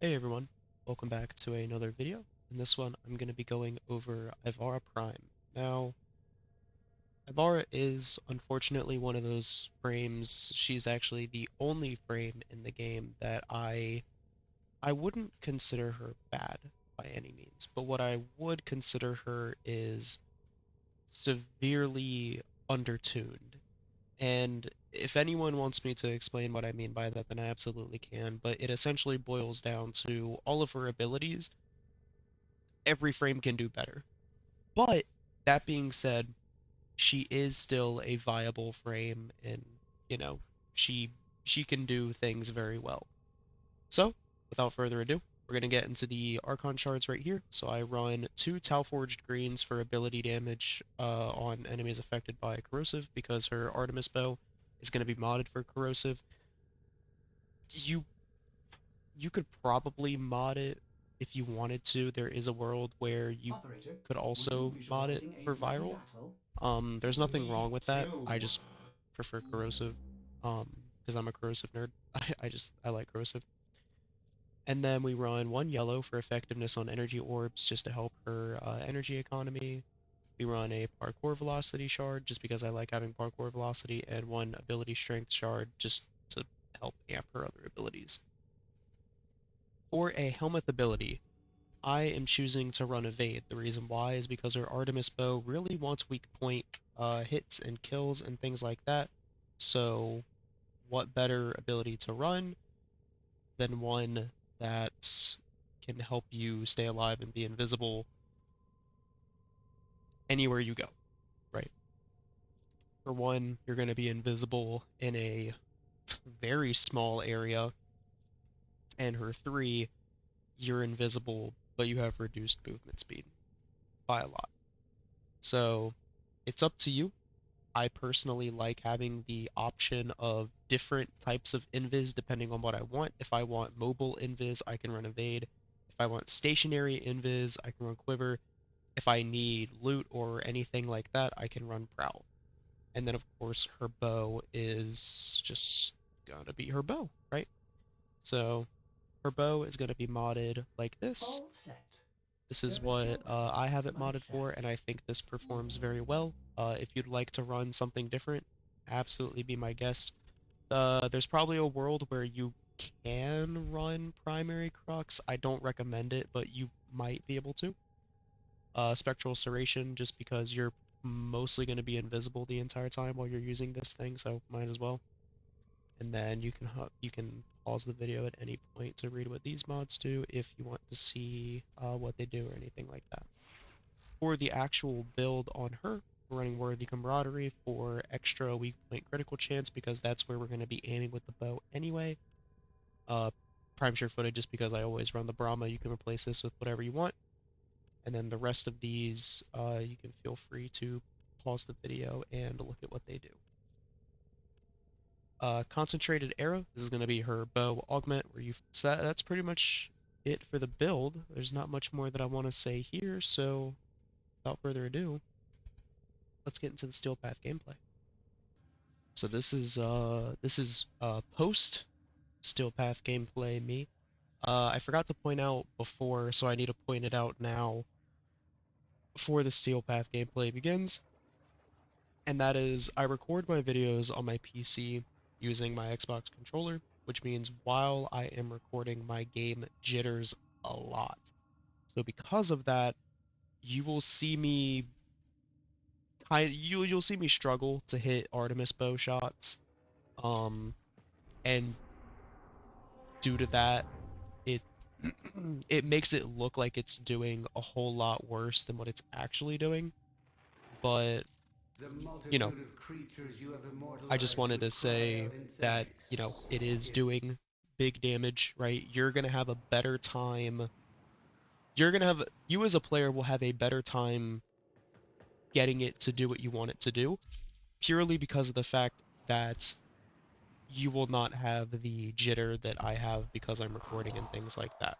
Hey everyone, welcome back to another video. In this one, I'm going to be going over 𝐈𝐯𝐼RA Prime. Now, 𝐈𝐯𝐼RA is unfortunately one of those frames. She's actually the only frame in the game that I wouldn't consider her bad by any means, but what I would consider her is severely undertuned. And if anyone wants me to explain what I mean by that, then I absolutely can, but it essentially boils down to all of her abilities every frame can do better. But that being said, she is still a viable frame and, you know, she she can do things very well. So, without further ado, we're going to get into the Archon shards right here. So I run two Tau Forged Greens for ability damage on enemies affected by corrosive because her Artemis bow is going to be modded for corrosive. You you could probably mod it if you wanted to. There is a world where you Operator, could would you also mod it visualizing a for likely viral. battle? There's nothing Me wrong with that. I too. just prefer corrosive, because I'm a corrosive nerd. I like corrosive. And then we run one yellow for effectiveness on energy orbs just to help her energy economy. We run a parkour velocity shard just because I like having parkour velocity, and one ability strength shard just to help amp her other abilities. For a helmet ability, I am choosing to run evade. The reason why is because her Artemis bow really wants weak point hits and kills and things like that. So, what better ability to run than one that can help you stay alive and be invisible anywhere you go, right? For one, you're going to be invisible in a very small area, and her three, you're invisible, but you have reduced movement speed by a lot. So, it's up to you. I personally like having the option of different types of invis depending on what I want. If I want mobile invis, I can run evade. If I want stationary invis, I can run quiver. If I need loot or anything like that, I can run prowl. And then of course her bow is just gonna be her bow, right? So her bow is gonna be modded like this. All set. This is Service what job I have it complete. modded for, and I think this performs very well. If you'd like to run something different, absolutely be my guest. There's probably a world where you can run primary crux. I don't recommend it, but you might be able to. Spectral serration, just because you're mostly going to be invisible the entire time while you're using this thing, so might as well. And then you can pause the video at any point to read what these mods do if you want to see what they do or anything like that. For the actual build on her, we're running Worthy Camaraderie for extra weak point critical chance because that's where we're going to be aiming with the bow anyway. Uh, Prime Share footage just because I always run the Brahma. You can replace this with whatever you want. And then the rest of these, you can feel free to pause the video and look at what they do. Concentrated Arrow, this is going to be her bow augment. So that's pretty much it for the build. There's not much more that I want to say here, so without further ado, let's get into the Steel Path gameplay. So this is post Steel Path gameplay me. I forgot to point out before, so I need to point it out now before the Steel Path gameplay begins. And that is I record my videos on my PC using my Xbox controller, which means while I am recording, my game jitters a lot. So because of that, you will see me you'll see me struggle to hit Artemis bow shots. Um, and due to that, it it makes it look like it's doing a whole lot worse than what it's actually doing. But, The you know, multitude of creatures you have I just immortalized wanted with to say that, you know, cryosynthetics. it is doing big damage, right? You're gonna have a better time. You as a player will have a better time getting it to do what you want it to do, purely because of the fact that you will not have the jitter that I have because I'm recording and things like that.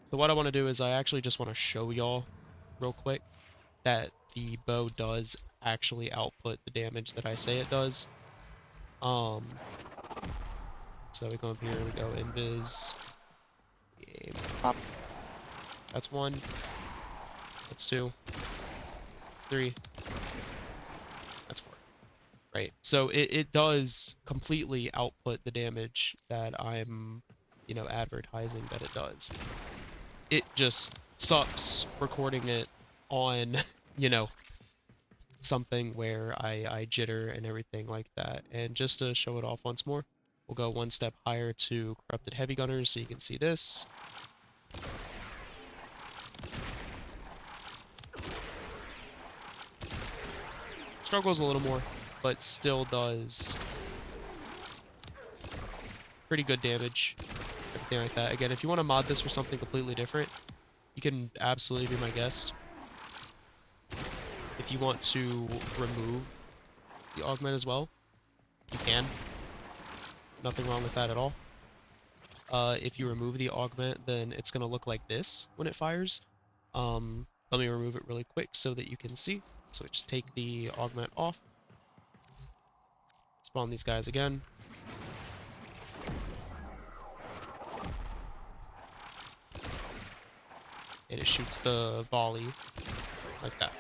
So what I want to do is I actually just want to show y'all real quick that the bow does actually output the damage that I say it does. Um, so we come up here, we go invis, game, Pop. That's one. That's two. That's three. That's four. Right. So it does completely output the damage that I'm, advertising that it does. It just sucks recording it on, you know, something where I jitter and everything like that. And just to show it off once more, we'll go one step higher to corrupted heavy gunners so you can see this. Struggles a little more, but still does pretty good damage, everything like that. Again, if you want to mod this for something completely different, you can absolutely be my guest. If you want to remove the augment as well, you can. Nothing wrong with that at all. If you remove the augment, then it's going to look like this when it fires. Let me remove it really quick so that you can see. So just take the augment off. Spawn these guys again. And it shoots the volley like that.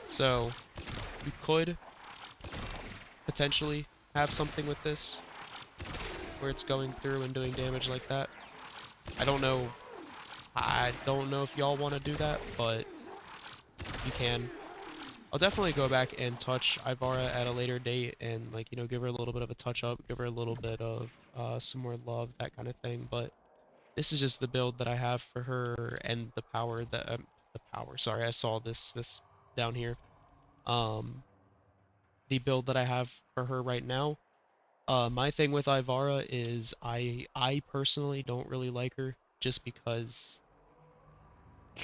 So you could potentially have something with this where it's going through and doing damage like that. I don't know. I don't know if y'all want to do that, but you can. I'll definitely go back and touch 𝐼𝐯𝐼RA at a later date and, like, give her a little bit of a touch up, give her a little bit of some more love, that kind of thing. But this is just the build that I have for her and the power that sorry, I saw this down here. Um, the build that I have for her right now. My thing with 𝐼𝐯𝐼RA is I personally don't really like her just because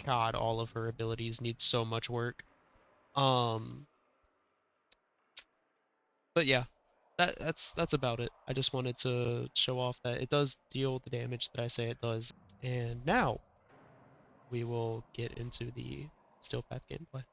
God, all of her abilities need so much work. Um, but yeah, that's about it. I just wanted to show off that it does deal the damage that I say it does. And now we will get into the Steel Path gameplay.